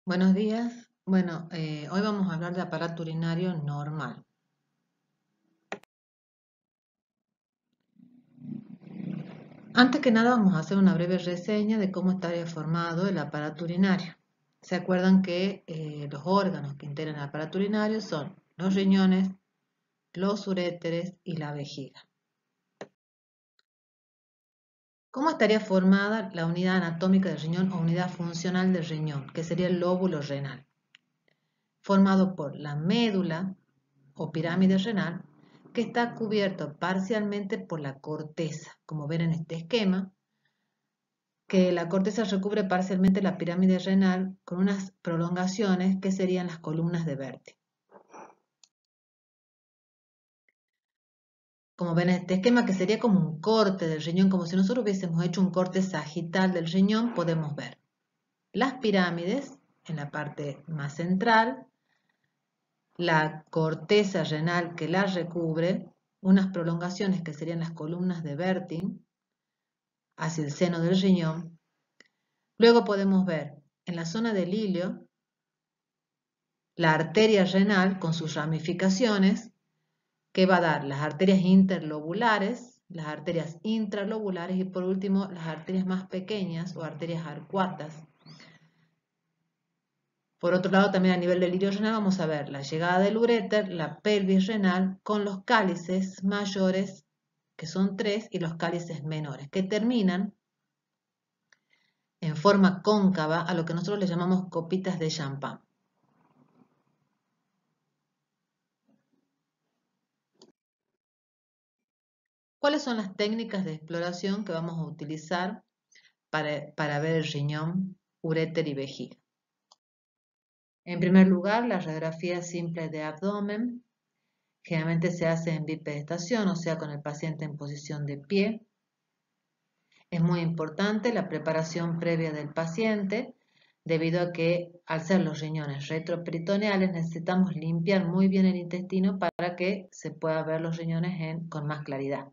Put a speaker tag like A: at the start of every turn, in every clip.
A: Buenos días. Bueno, hoy vamos a hablar de aparato urinario normal. Antes que nada vamos a hacer una breve reseña de cómo estaría formado el aparato urinario. ¿Se acuerdan que los órganos que integran el aparato urinario son los riñones, los uréteres y la vejiga? ¿Cómo estaría formada la unidad anatómica del riñón o unidad funcional del riñón, que sería el lóbulo renal? Formado por la médula o pirámide renal, que está cubierto parcialmente por la corteza, como ven en este esquema, que la corteza recubre parcialmente la pirámide renal con unas prolongaciones que serían las columnas de Berti. Como ven en este esquema, que sería como un corte del riñón, como si nosotros hubiésemos hecho un corte sagital del riñón, podemos ver las pirámides en la parte más central, la corteza renal que la recubre, unas prolongaciones que serían las columnas de Bertin hacia el seno del riñón. Luego podemos ver en la zona del ilio la arteria renal con sus ramificaciones que va a dar las arterias interlobulares, las arterias intralobulares y por último las arterias más pequeñas o arterias arcuatas. Por otro lado, también a nivel del ilio renal vamos a ver la llegada del uréter, la pelvis renal con los cálices mayores, que son 3, y los cálices menores, que terminan en forma cóncava a lo que nosotros le llamamos copitas de champán. ¿Cuáles son las técnicas de exploración que vamos a utilizar para ver el riñón, uréter y vejiga? En primer lugar, la radiografía simple de abdomen. Generalmente se hace en bipedestación, o sea, con el paciente en posición de pie. Es muy importante la preparación previa del paciente, debido a que al ser los riñones retroperitoneales necesitamos limpiar muy bien el intestino para que se pueda ver los riñones con más claridad.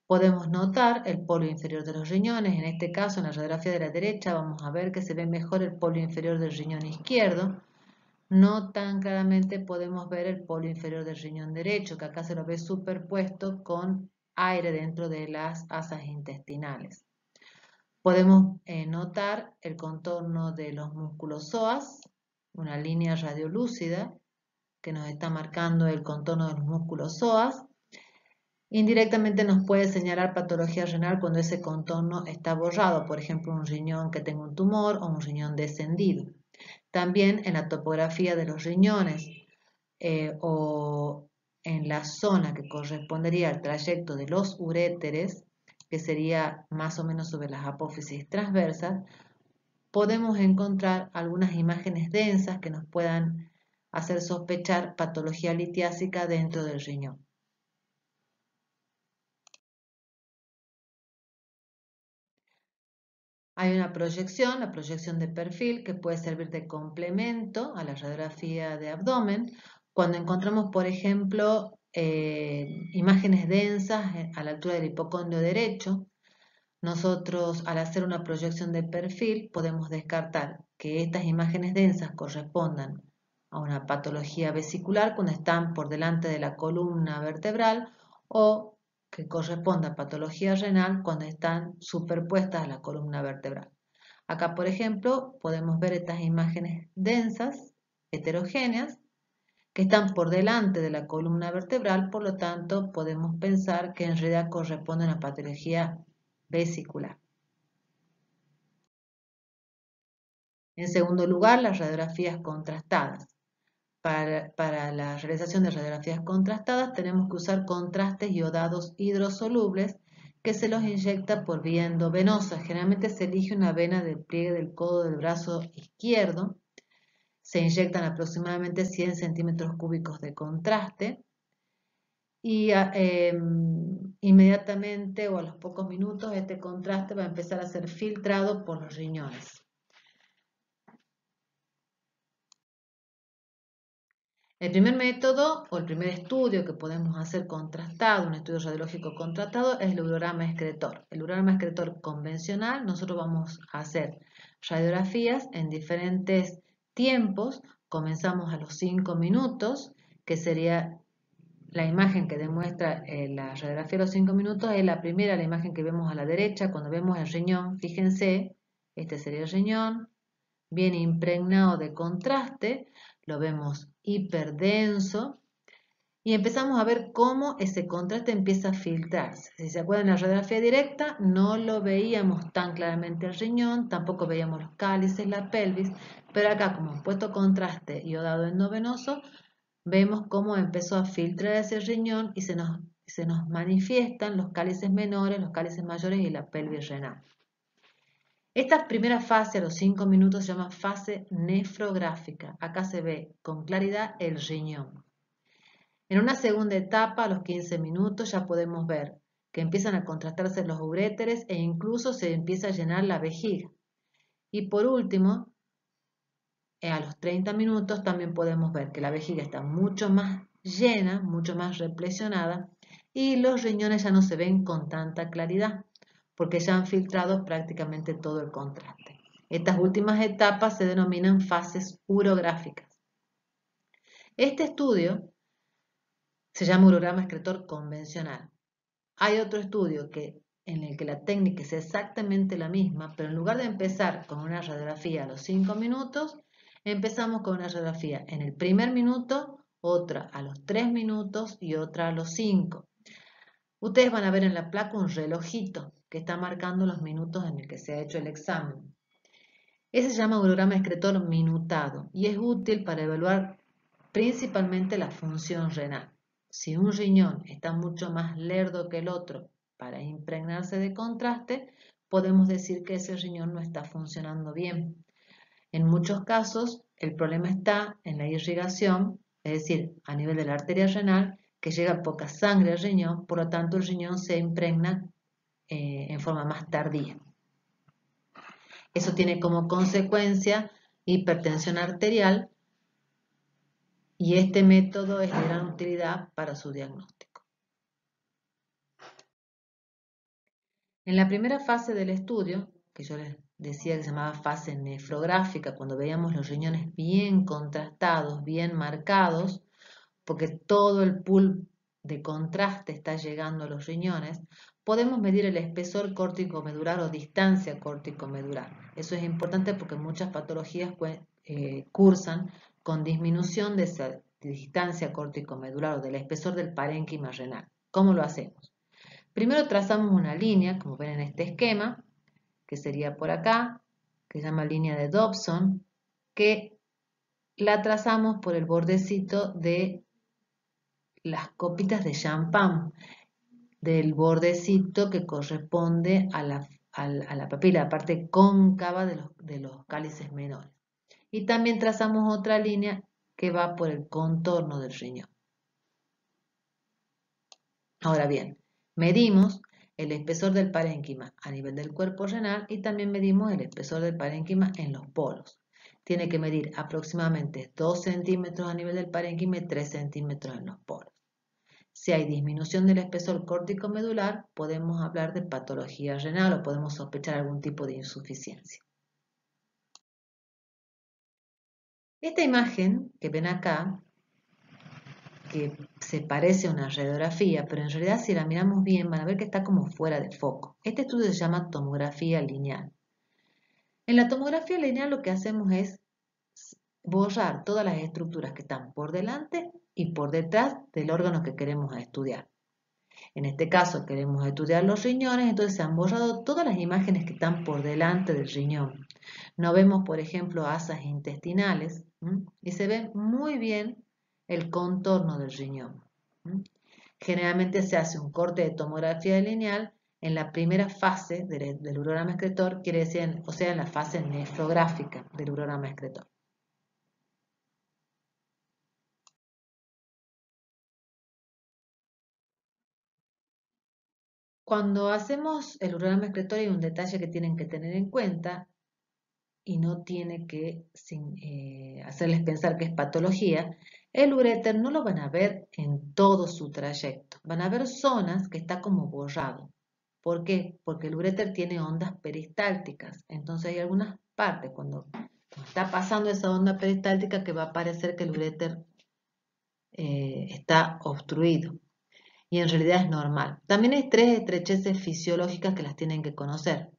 A: Podemos notar el polio inferior de los riñones, en este caso en la radiografía de la derecha vamos a ver que se ve mejor el polio inferior del riñón izquierdo, no tan claramente podemos ver el polio inferior del riñón derecho, que acá se lo ve superpuesto con aire dentro de las asas intestinales. Podemos notar el contorno de los músculos psoas, una línea radiolúcida que nos está marcando el contorno de los músculos psoas. Indirectamente nos puede señalar patología renal cuando ese contorno está borrado, por ejemplo un riñón que tenga un tumor o un riñón descendido. También en la topografía de los riñones o en la zona que correspondería al trayecto de los uréteres, que sería más o menos sobre las apófisis transversas, podemos encontrar algunas imágenes densas que nos puedan hacer sospechar patología litiásica dentro del riñón. Hay una proyección, la proyección de perfil, que puede servir de complemento a la radiografía de abdomen. Cuando encontramos, por ejemplo, imágenes densas a la altura del hipocondrio derecho, nosotros al hacer una proyección de perfil podemos descartar que estas imágenes densas correspondan a una patología vesicular cuando están por delante de la columna vertebral o que corresponda a patología renal cuando están superpuestas a la columna vertebral. Acá, por ejemplo, podemos ver estas imágenes densas, heterogéneas, que están por delante de la columna vertebral, por lo tanto, podemos pensar que en realidad corresponde a una patología vesicular. En segundo lugar, las radiografías contrastadas. Para la realización de radiografías contrastadas tenemos que usar contrastes iodados hidrosolubles que se los inyecta por vía endovenosa. Generalmente se elige una vena del pliegue del codo del brazo izquierdo. Se inyectan aproximadamente 100 centímetros cúbicos de contraste y inmediatamente o a los pocos minutos este contraste va a empezar a ser filtrado por los riñones. El primer método o el primer estudio que podemos hacer contrastado, un estudio radiológico contrastado, es el urograma excretor. El urograma excretor convencional, nosotros vamos a hacer radiografías en diferentes tiempos. Comenzamos a los 5 minutos, que sería la imagen que demuestra la radiografía de los 5 minutos, es la primera, la imagen que vemos a la derecha, cuando vemos el riñón, fíjense, este sería el riñón, bien impregnado de contraste, lo vemos hiperdenso y empezamos a ver cómo ese contraste empieza a filtrarse. Si se acuerdan, en la radiografía directa no lo veíamos tan claramente el riñón, tampoco veíamos los cálices, la pelvis, pero acá como hemos puesto contraste iodado endovenoso, vemos cómo empezó a filtrar ese riñón y se nos manifiestan los cálices menores, los cálices mayores y la pelvis renal. Esta primera fase a los 5 minutos se llama fase nefrográfica. Acá se ve con claridad el riñón. En una segunda etapa, a los 15 minutos, ya podemos ver que empiezan a contrastarse los uréteres e incluso se empieza a llenar la vejiga. Y por último, a los 30 minutos también podemos ver que la vejiga está mucho más llena, mucho más replesionada y los riñones ya no se ven con tanta claridad porque ya han filtrado prácticamente todo el contraste. Estas últimas etapas se denominan fases urográficas. Este estudio se llama urograma excretor convencional. Hay otro estudio en el que la técnica es exactamente la misma, pero en lugar de empezar con una radiografía a los 5 minutos, empezamos con una radiografía en el primer minuto, otra a los 3 minutos y otra a los 5. Ustedes van a ver en la placa un relojito que está marcando los minutos en el que se ha hecho el examen. Ese se llama urograma excretor minutado y es útil para evaluar principalmente la función renal. Si un riñón está mucho más lerdo que el otro para impregnarse de contraste, podemos decir que ese riñón no está funcionando bien. En muchos casos, el problema está en la irrigación, es decir, a nivel de la arteria renal, que llega poca sangre al riñón, por lo tanto el riñón se impregna en forma más tardía. Eso tiene como consecuencia hipertensión arterial y este método es de gran utilidad para su diagnóstico. En la primera fase del estudio, que yo les decía que se llamaba fase nefrográfica, cuando veíamos los riñones bien contrastados, bien marcados, porque todo el pool de contraste está llegando a los riñones, podemos medir el espesor córtico-medular o distancia córtico-medular. Eso es importante porque muchas patologías cursan con disminución de esa distancia córtico-medular o del espesor del parénquima renal. ¿Cómo lo hacemos? Primero trazamos una línea, como ven en este esquema, que sería por acá, que se llama línea de Dobson, que la trazamos por el bordecito de las copitas de champán, del bordecito que corresponde a la papila, la parte cóncava de los cálices menores. Y también trazamos otra línea que va por el contorno del riñón. Ahora bien, medimos el espesor del parénquima a nivel del cuerpo renal y también medimos el espesor del parénquima en los polos. Tiene que medir aproximadamente 2 centímetros a nivel del parénquima y 3 centímetros en los polos. Si hay disminución del espesor córtico-medular, podemos hablar de patología renal o podemos sospechar algún tipo de insuficiencia. Esta imagen que ven acá, que se parece a una radiografía, pero en realidad si la miramos bien van a ver que está como fuera de foco. Este estudio se llama tomografía lineal. En la tomografía lineal lo que hacemos es borrar todas las estructuras que están por delante y por detrás del órgano que queremos estudiar. En este caso queremos estudiar los riñones, entonces se han borrado todas las imágenes que están por delante del riñón. No vemos, por ejemplo, asas intestinales y se ve muy bien el contorno del riñón. Generalmente se hace un corte de tomografía lineal en la primera fase del urograma excretor, quiere decir, o sea, en la fase nefrográfica del urograma excretor. Cuando hacemos el urograma excretor hay un detalle que tienen que tener en cuenta, y no tiene que hacerles pensar que es patología, el uréter no lo van a ver en todo su trayecto. Van a ver zonas que está como borrado. ¿Por qué? Porque el uréter tiene ondas peristálticas. Entonces hay algunas partes cuando está pasando esa onda peristáltica que va a parecer que el uréter está obstruido. Y en realidad es normal. También hay tres estrecheces fisiológicas que las tienen que conocer.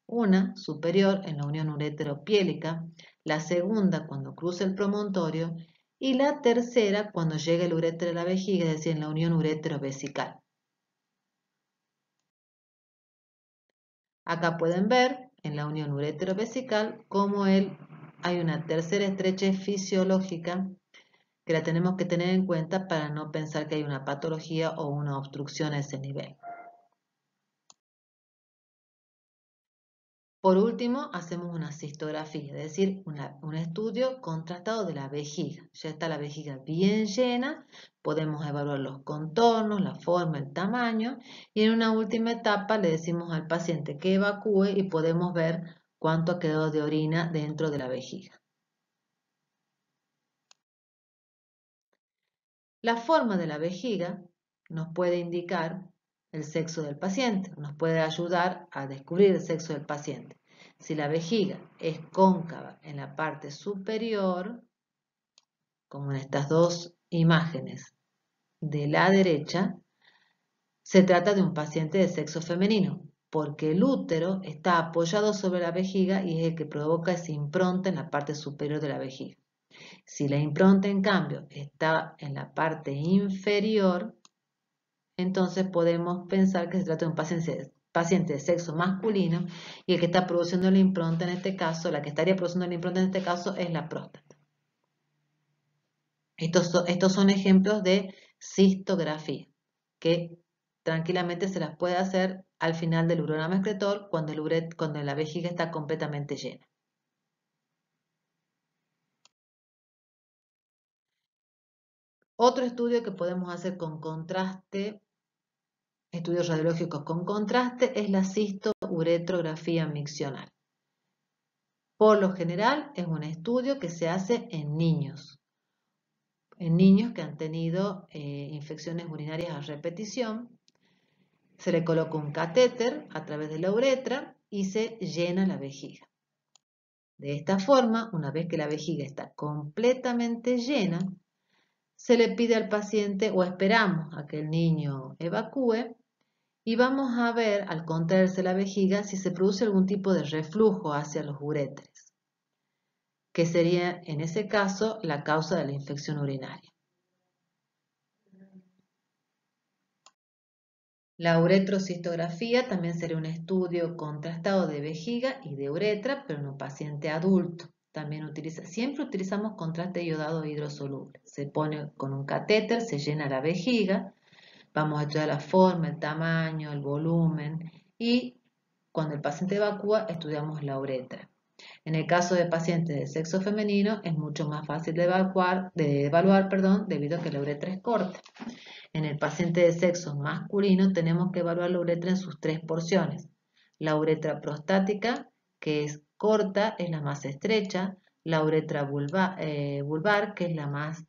A: Una, superior, en la unión urétero-piélica, la segunda, cuando cruza el promontorio, y la tercera, cuando llega el uréter a la vejiga, es decir, en la unión urétero-vesical. Acá pueden ver, en la unión urétero-vesical, cómo hay una tercera estrechez fisiológica que la tenemos que tener en cuenta para no pensar que hay una patología o una obstrucción a ese nivel. Por último, hacemos una cistografía, es decir, un estudio contrastado de la vejiga. Ya está la vejiga bien llena, podemos evaluar los contornos, la forma, el tamaño y en una última etapa le decimos al paciente que evacúe y podemos ver cuánto ha quedado de orina dentro de la vejiga. La forma de la vejiga nos puede indicar el sexo del paciente, nos puede ayudar a descubrir el sexo del paciente. Si la vejiga es cóncava en la parte superior, como en estas dos imágenes de la derecha, se trata de un paciente de sexo femenino, porque el útero está apoyado sobre la vejiga y es el que provoca esa impronta en la parte superior de la vejiga. Si la impronta, en cambio, está en la parte inferior, entonces podemos pensar que se trata de un paciente de sexo masculino y el que está produciendo la impronta en este caso, la que estaría produciendo la impronta en este caso es la próstata. Estos son ejemplos de cistografía que tranquilamente se las puede hacer al final del uronama excretor cuando la vejiga está completamente llena. Otro estudio que podemos hacer con contraste, estudios radiológicos con contraste, es la cistouretrografía miccional. Por lo general es un estudio que se hace en niños que han tenido infecciones urinarias a repetición. Se le coloca un catéter a través de la uretra y se llena la vejiga. De esta forma, una vez que la vejiga está completamente llena, se le pide al paciente o esperamos a que el niño evacúe y vamos a ver al contraerse la vejiga si se produce algún tipo de reflujo hacia los uréteres, que sería en ese caso la causa de la infección urinaria. La uretrocistografía también sería un estudio contrastado de vejiga y de uretra, pero en un paciente adulto. Siempre utilizamos contraste iodado hidrosoluble. Se pone con un catéter, se llena la vejiga, vamos a estudiar la forma, el tamaño, el volumen y cuando el paciente evacúa estudiamos la uretra. En el caso de pacientes de sexo femenino es mucho más fácil de evaluar, debido a que la uretra es corta. En el paciente de sexo masculino tenemos que evaluar la uretra en sus tres porciones. La uretra prostática, que es corta, es la más estrecha. La uretra vulvar, que es la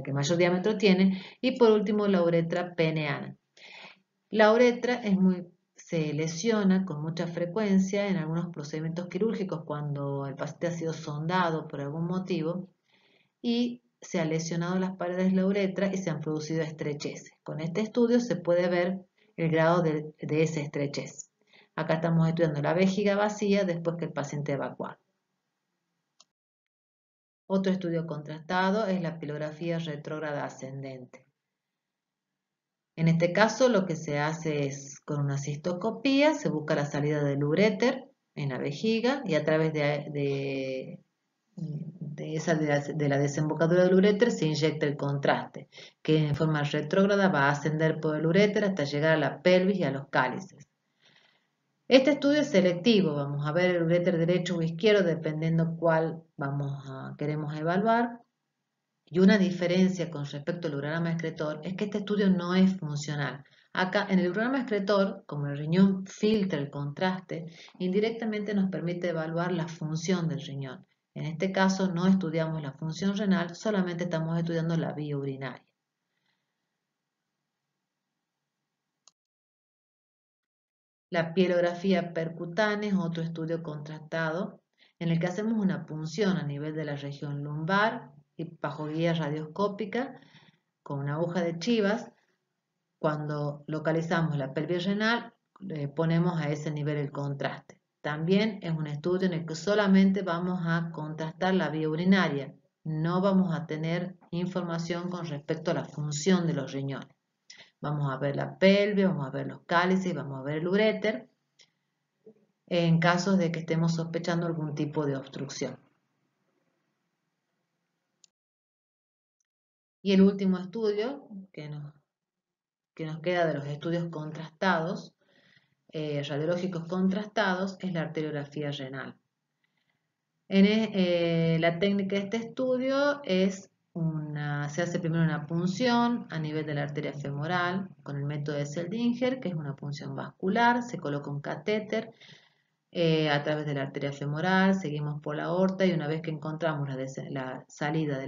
A: que mayor diámetro tiene. Y por último, la uretra peneana. La uretra se lesiona con mucha frecuencia en algunos procedimientos quirúrgicos cuando el paciente ha sido sondado por algún motivo y se han lesionado las paredes de la uretra y se han producido estrecheces. Con este estudio se puede ver el grado de esa estrechez. Acá estamos estudiando la vejiga vacía después que el paciente evacúa. Otro estudio contrastado es la pilografía retrógrada ascendente. En este caso lo que se hace es con una cistoscopía, se busca la salida del uréter en la vejiga y a través de la desembocadura del uréter se inyecta el contraste, que en forma retrógrada va a ascender por el uréter hasta llegar a la pelvis y a los cálices. Este estudio es selectivo, vamos a ver el uréter derecho o izquierdo dependiendo cuál queremos evaluar. Y una diferencia con respecto al uronama excretor es que este estudio no es funcional. Acá en el programa excretor, como el riñón filtra el contraste, indirectamente nos permite evaluar la función del riñón. En este caso no estudiamos la función renal, solamente estamos estudiando la vía urinaria. La pielografía percutánea es otro estudio contrastado en el que hacemos una punción a nivel de la región lumbar y bajo guía radioscópica con una aguja de Chivas. Cuando localizamos la pelvis renal, ponemos a ese nivel el contraste. También es un estudio en el que solamente vamos a contrastar la vía urinaria, no vamos a tener información con respecto a la función de los riñones. Vamos a ver la pelvis, vamos a ver los cálices, vamos a ver el uréter, en casos de que estemos sospechando algún tipo de obstrucción. Y el último estudio que nos queda de los estudios contrastados, radiológicos contrastados, es la arteriografía renal. La técnica de este estudio se hace primero una punción a nivel de la arteria femoral con el método de Seldinger, que es una punción vascular, se coloca un catéter a través de la arteria femoral, seguimos por la aorta y una vez que encontramos la salida de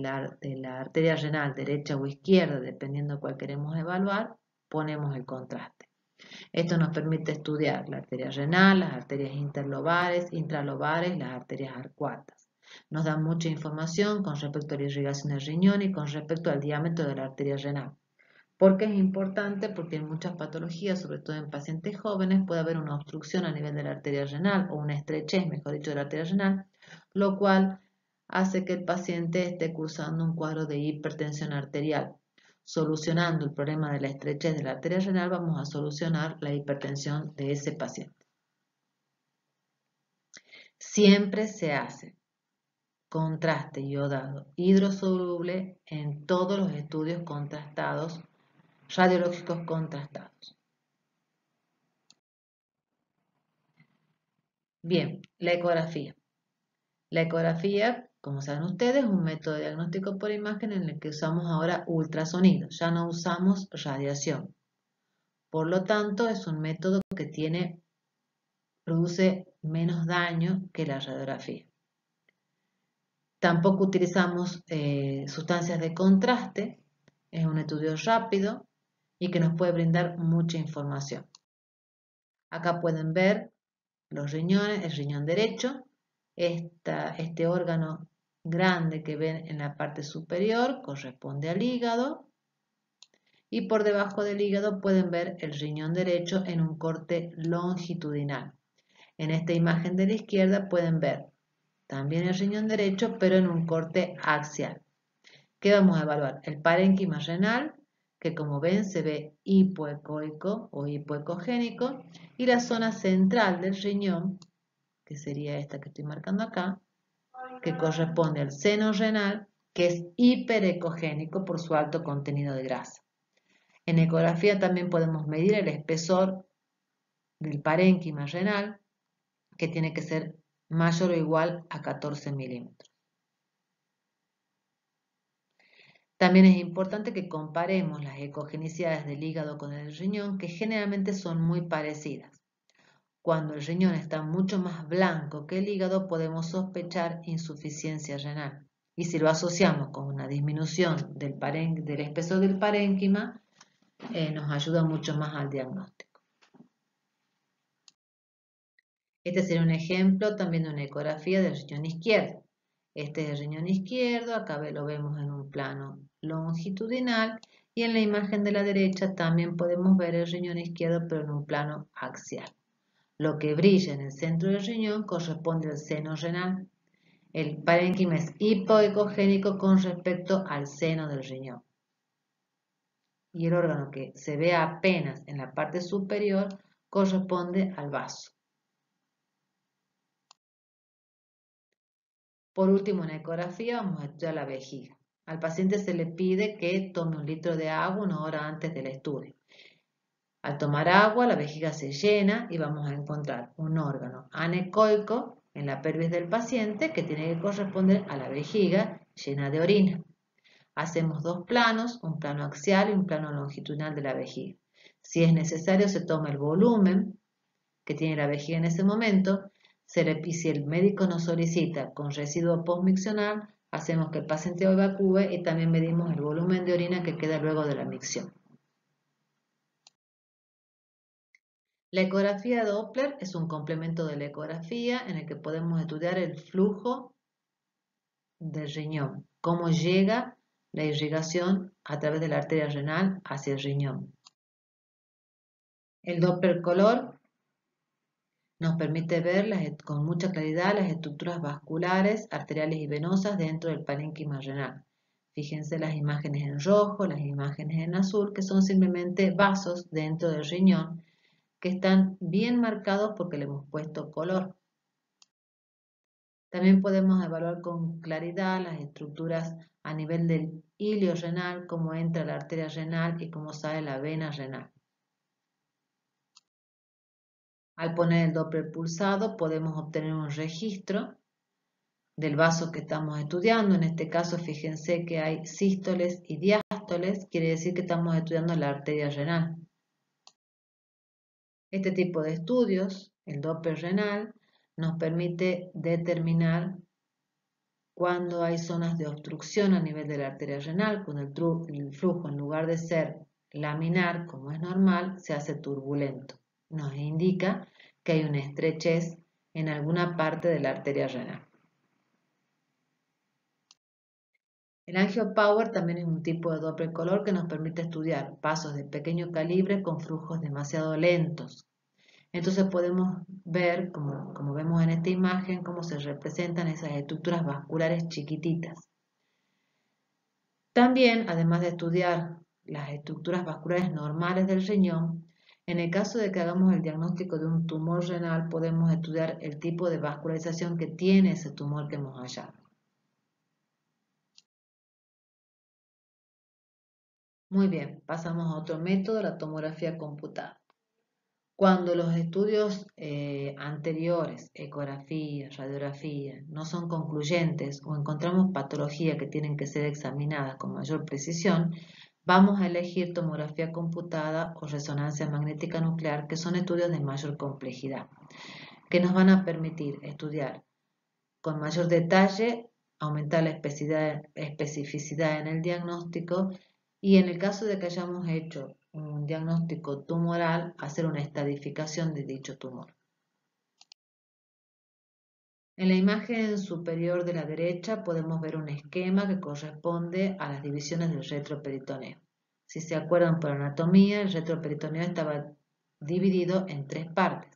A: la arteria renal derecha o izquierda, dependiendo cuál queremos evaluar, ponemos el contraste. Esto nos permite estudiar la arteria renal, las arterias interlobares, intralobares, las arterias arcuatas. Nos da mucha información con respecto a la irrigación del riñón y con respecto al diámetro de la arteria renal. ¿Por qué es importante? Porque en muchas patologías, sobre todo en pacientes jóvenes, puede haber una obstrucción a nivel de la arteria renal o una estrechez, mejor dicho, de la arteria renal, lo cual hace que el paciente esté cursando un cuadro de hipertensión arterial. Solucionando el problema de la estrechez de la arteria renal, vamos a solucionar la hipertensión de ese paciente. Siempre se hace contraste iodado hidrosoluble en todos los estudios contrastados, radiológicos contrastados. Bien, la ecografía. La ecografía, como saben ustedes, es un método de diagnóstico por imagen en el que usamos ahora ultrasonido, ya no usamos radiación. Por lo tanto, es un método que produce menos daño que la radiografía. Tampoco utilizamos sustancias de contraste, es un estudio rápido y que nos puede brindar mucha información. Acá pueden ver los riñones, el riñón derecho, este órgano grande que ven en la parte superior corresponde al hígado y por debajo del hígado pueden ver el riñón derecho en un corte longitudinal. En esta imagen de la izquierda pueden ver también el riñón derecho pero en un corte axial. ¿Qué vamos a evaluar? El parénquima renal, que como ven se ve hipoecoico o hipoecogénico, y la zona central del riñón, que sería esta que estoy marcando acá, que corresponde al seno renal, que es hiperecogénico por su alto contenido de grasa. En ecografía también podemos medir el espesor del parénquima renal, que tiene que ser mayor o igual a 14 milímetros. También es importante que comparemos las ecogenicidades del hígado con el riñón, que generalmente son muy parecidas. Cuando el riñón está mucho más blanco que el hígado, podemos sospechar insuficiencia renal. Y si lo asociamos con una disminución del espesor del parénquima, nos ayuda mucho más al diagnóstico. Este sería un ejemplo también de una ecografía del riñón izquierdo. Este es el riñón izquierdo, acá lo vemos en un plano longitudinal y en la imagen de la derecha también podemos ver el riñón izquierdo pero en un plano axial. Lo que brilla en el centro del riñón corresponde al seno renal. El parénquima es hipoecogénico con respecto al seno del riñón. Y el órgano que se ve apenas en la parte superior corresponde al vaso. Por último, en la ecografía vamos a estudiar la vejiga. Al paciente se le pide que tome 1 litro de agua 1 hora antes del estudio. Al tomar agua, la vejiga se llena y vamos a encontrar un órgano anecoico en la pelvis del paciente que tiene que corresponder a la vejiga llena de orina. Hacemos 2 planos, un plano axial y un plano longitudinal de la vejiga. Si es necesario, se toma el volumen que tiene la vejiga en ese momento. Y si el médico nos solicita con residuo postmiccional, hacemos que el paciente evacúe y también medimos el volumen de orina que queda luego de la micción. La ecografía Doppler es un complemento de la ecografía en el que podemos estudiar el flujo del riñón, cómo llega la irrigación a través de la arteria renal hacia el riñón. El Doppler color nos permite ver con mucha claridad las estructuras vasculares, arteriales y venosas dentro del parénquima renal. Fíjense las imágenes en rojo, las imágenes en azul, que son simplemente vasos dentro del riñón que están bien marcados porque le hemos puesto color. También podemos evaluar con claridad las estructuras a nivel del hilio renal, cómo entra la arteria renal y cómo sale la vena renal. Al poner el Doppler pulsado podemos obtener un registro del vaso que estamos estudiando. En este caso, fíjense que hay sístoles y diástoles, quiere decir que estamos estudiando la arteria renal. Este tipo de estudios, el Doppler renal, nos permite determinar cuando hay zonas de obstrucción a nivel de la arteria renal, cuando el flujo en lugar de ser laminar, como es normal, se hace turbulento. Nos indica que hay una estrechez en alguna parte de la arteria renal. El angiopower también es un tipo de Doppler color que nos permite estudiar vasos de pequeño calibre con flujos demasiado lentos. Entonces podemos ver, como vemos en esta imagen, cómo se representan esas estructuras vasculares chiquititas. También, además de estudiar las estructuras vasculares normales del riñón, en el caso de que hagamos el diagnóstico de un tumor renal, podemos estudiar el tipo de vascularización que tiene ese tumor que hemos hallado. Muy bien, pasamos a otro método, la tomografía computada. Cuando los estudios anteriores, ecografía, radiografía, no son concluyentes o encontramos patologías que tienen que ser examinadas con mayor precisión, vamos a elegir tomografía computada o resonancia magnética nuclear, que son estudios de mayor complejidad, que nos van a permitir estudiar con mayor detalle, aumentar la especificidad en el diagnóstico y en el caso de que hayamos hecho un diagnóstico tumoral, hacer una estadificación de dicho tumor. En la imagen superior de la derecha podemos ver un esquema que corresponde a las divisiones del retroperitoneo. Si se acuerdan por anatomía, el retroperitoneo estaba dividido en tres partes.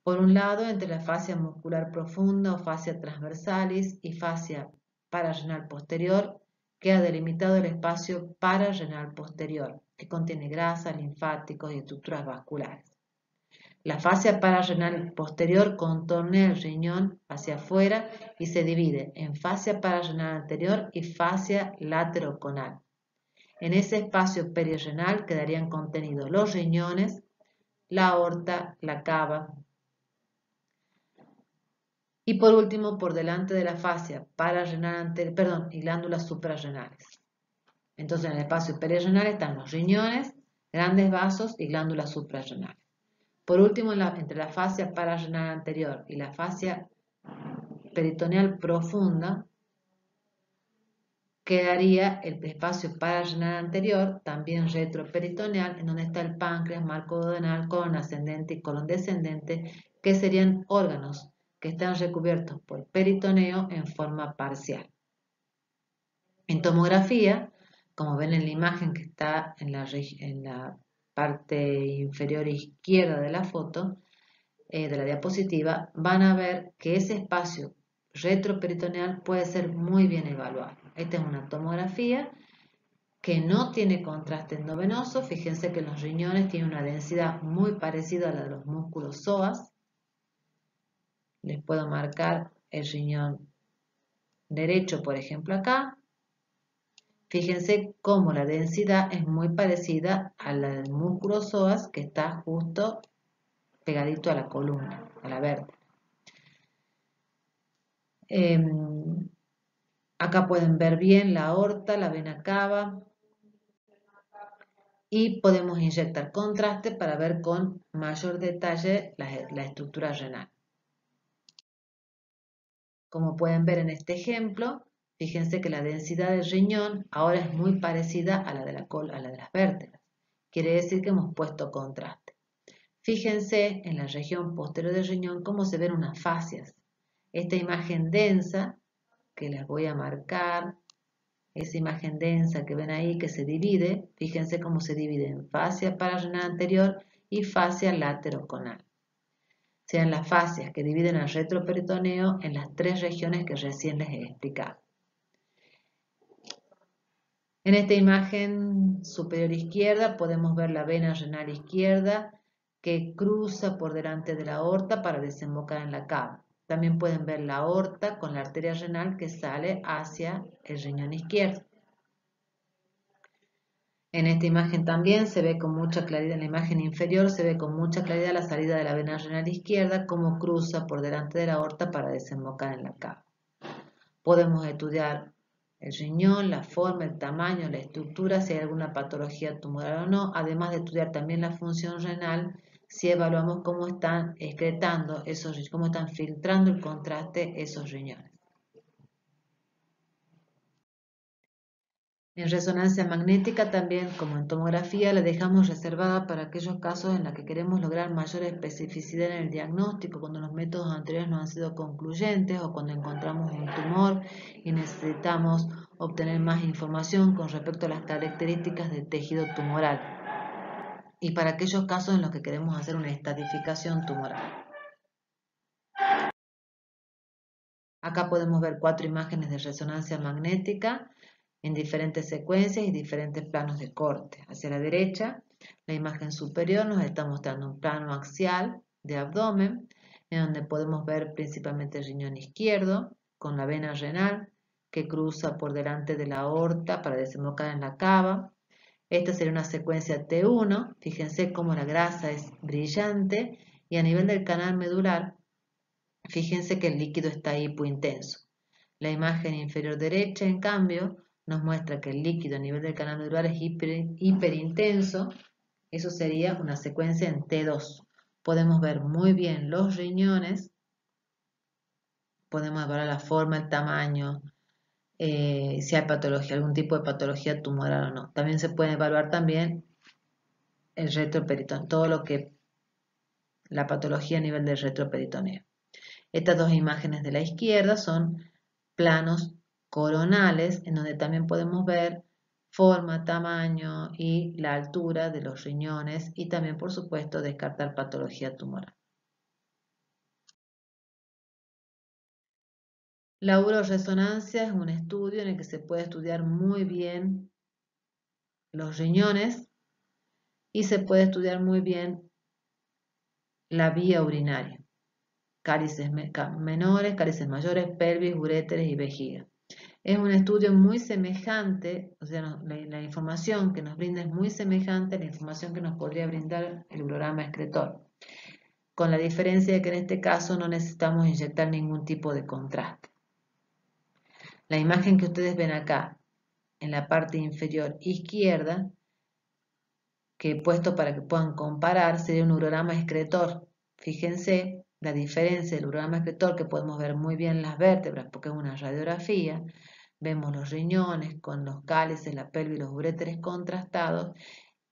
A: Por un lado, entre la fascia muscular profunda o fascia transversalis y fascia pararrenal posterior, queda delimitado el espacio pararrenal posterior, que contiene grasa, linfáticos y estructuras vasculares. La fascia pararrenal posterior contornea el riñón hacia afuera y se divide en fascia pararrenal anterior y fascia lateroconal. En ese espacio perirrenal quedarían contenidos los riñones, la aorta, la cava. Y por último, por delante de la fascia pararrenal anterior, y glándulas suprarrenales. Entonces en el espacio perirrenal están los riñones, grandes vasos y glándulas suprarrenales. Por último, entre la fascia pararrenal anterior y la fascia peritoneal profunda, quedaría el espacio pararrenal anterior, también retroperitoneal, en donde está el páncreas, marco duodenal, colon ascendente y colon descendente, que serían órganos que están recubiertos por peritoneo en forma parcial. En tomografía, como ven en la imagen que está en la parte inferior izquierda de la foto, de la diapositiva, van a ver que ese espacio retroperitoneal puede ser muy bien evaluado. Esta es una tomografía que no tiene contraste endovenoso. Fíjense que los riñones tienen una densidad muy parecida a la de los músculos psoas. Les puedo marcar el riñón derecho, por ejemplo, acá. Fíjense cómo la densidad es muy parecida a la del músculo psoas, que está justo pegadito a la columna, a la vértebra. Acá pueden ver bien la aorta, la vena cava. y podemos inyectar contraste para ver con mayor detalle la estructura renal. Como pueden ver en este ejemplo, fíjense que la densidad del riñón ahora es muy parecida a la de las vértebras. Quiere decir que hemos puesto contraste. Fíjense en la región posterior del riñón cómo se ven unas fascias. Esta imagen densa, que les voy a marcar, esa imagen densa que ven ahí que se divide, fíjense cómo se divide en fascia pararrenal anterior y fascia lateroconal. Sean las fascias que dividen el retroperitoneo en las tres regiones que recién les he explicado. En esta imagen superior izquierda podemos ver la vena renal izquierda que cruza por delante de la aorta para desembocar en la cava. También pueden ver la aorta con la arteria renal que sale hacia el riñón izquierdo. En esta imagen también se ve con mucha claridad, en la imagen inferior se ve con mucha claridad la salida de la vena renal izquierda, cómo cruza por delante de la aorta para desembocar en la cava. Podemos estudiar el riñón, la forma, el tamaño, la estructura, si hay alguna patología tumoral o no, además de estudiar también la función renal, si evaluamos cómo están excretando cómo están filtrando el contraste esos riñones. En resonancia magnética también, como en tomografía, la dejamos reservada para aquellos casos en los que queremos lograr mayor especificidad en el diagnóstico, cuando los métodos anteriores no han sido concluyentes o cuando encontramos un tumor y necesitamos obtener más información con respecto a las características del tejido tumoral. Y para aquellos casos en los que queremos hacer una estratificación tumoral. Acá podemos ver 4 imágenes de resonancia magnética en diferentes secuencias y diferentes planos de corte. Hacia la derecha, la imagen superior nos está mostrando un plano axial de abdomen, en donde podemos ver principalmente el riñón izquierdo, con la vena renal que cruza por delante de la aorta para desembocar en la cava. Esta sería una secuencia T1, fíjense cómo la grasa es brillante y a nivel del canal medular, fíjense que el líquido está hipointenso. La imagen inferior derecha, en cambio, nos muestra que el líquido a nivel del canal medular es hiperintenso. Eso sería una secuencia en T2. Podemos ver muy bien los riñones, podemos evaluar la forma, el tamaño, si hay patología, algún tipo de patología tumoral o no. También se puede evaluar también el retroperitoneo, todo lo que la patología a nivel del retroperitoneo. Estas dos imágenes de la izquierda son planos coronales, en donde también podemos ver forma, tamaño y la altura de los riñones y también, por supuesto, descartar patología tumoral. La uroresonancia es un estudio en el que se puede estudiar muy bien los riñones y se puede estudiar muy bien la vía urinaria, cálices menores, cálices mayores, pelvis, uréteres y vejiga. Es un estudio muy semejante, o sea, la información que nos brinda es muy semejante a la información que nos podría brindar el urograma excretor, con la diferencia de que en este caso no necesitamos inyectar ningún tipo de contraste. La imagen que ustedes ven acá, en la parte inferior izquierda, que he puesto para que puedan comparar, sería un urograma excretor. Fíjense la diferencia del urograma excretor, que podemos ver muy bien las vértebras porque es una radiografía. Vemos los riñones con los cálices, la pelvis y los uréteres contrastados.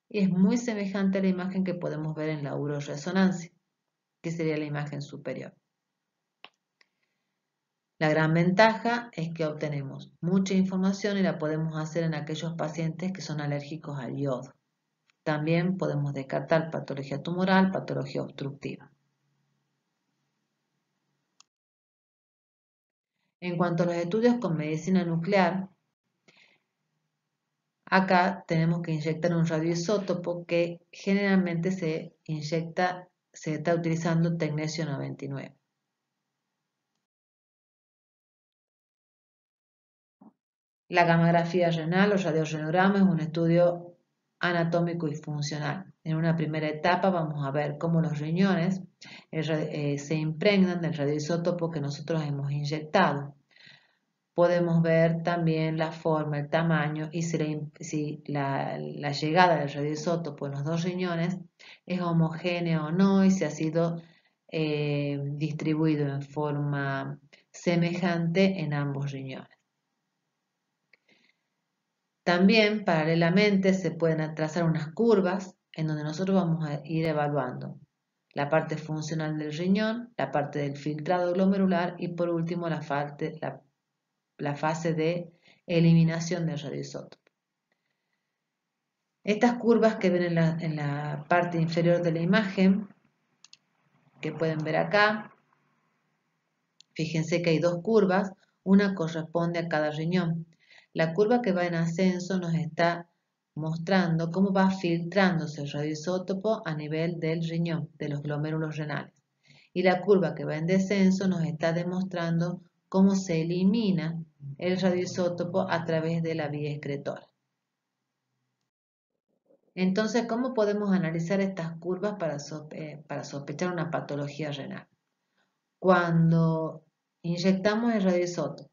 A: Y es muy semejante a la imagen que podemos ver en la uroresonancia, que sería la imagen superior. La gran ventaja es que obtenemos mucha información y la podemos hacer en aquellos pacientes que son alérgicos al yodo. También podemos descartar patología tumoral, patología obstructiva. En cuanto a los estudios con medicina nuclear, acá tenemos que inyectar un radioisótopo que generalmente se está utilizando tecnesio 99. La gammagrafía renal o radiorrenograma es un estudio anatómico y funcional. En una primera etapa vamos a ver cómo los riñones se impregnan del radioisótopo que nosotros hemos inyectado. podemos ver también la forma, el tamaño y si la llegada del radioisótopo en los dos riñones es homogénea o no y si ha sido distribuido en forma semejante en ambos riñones. También, paralelamente, se pueden trazar unas curvas en donde nosotros vamos a ir evaluando la parte funcional del riñón, la parte del filtrado glomerular y por último la fase de eliminación del radioisótopo. Estas curvas que ven en la parte inferior de la imagen, que pueden ver acá, fíjense que hay dos curvas, una corresponde a cada riñón. La curva que va en ascenso nos está mostrando cómo va filtrándose el radioisótopo a nivel del riñón, de los glomérulos renales. Y la curva que va en descenso nos está demostrando cómo se elimina el radioisótopo a través de la vía excretora. Entonces, ¿cómo podemos analizar estas curvas para sospechar una patología renal? Cuando inyectamos el radioisótopo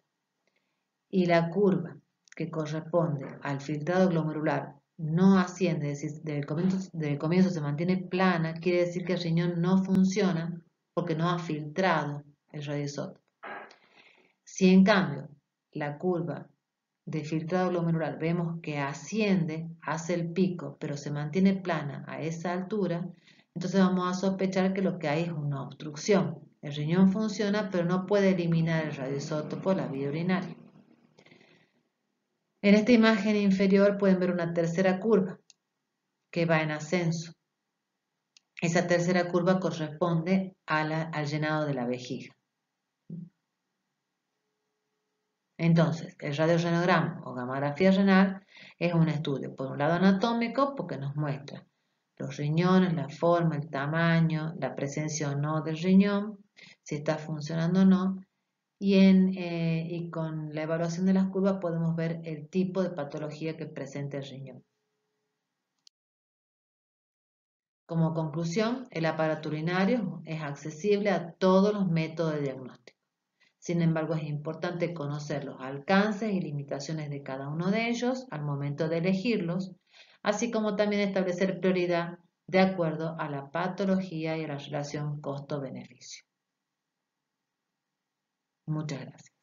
A: y la curva que corresponde al filtrado glomerular no asciende, es decir, desde el comienzo se mantiene plana, quiere decir que el riñón no funciona porque no ha filtrado el radioisótopo. Si en cambio la curva de filtrado glomerular vemos que asciende, hace el pico, pero se mantiene plana a esa altura, entonces vamos a sospechar que lo que hay es una obstrucción. El riñón funciona, pero no puede eliminar el radioisótopo por la vía urinaria. En esta imagen inferior pueden ver una tercera curva que va en ascenso. Esa tercera curva corresponde al llenado de la vejiga. Entonces, el radiorrenograma o gamografía renal es un estudio, por un lado anatómico, porque nos muestra los riñones, la forma, el tamaño, la presencia o no del riñón, si está funcionando o no, y con la evaluación de las curvas podemos ver el tipo de patología que presenta el riñón. Como conclusión, el aparato urinario es accesible a todos los métodos de diagnóstico. Sin embargo, es importante conocer los alcances y limitaciones de cada uno de ellos al momento de elegirlos, así como también establecer prioridad de acuerdo a la patología y a la relación costo-beneficio. Muchas gracias.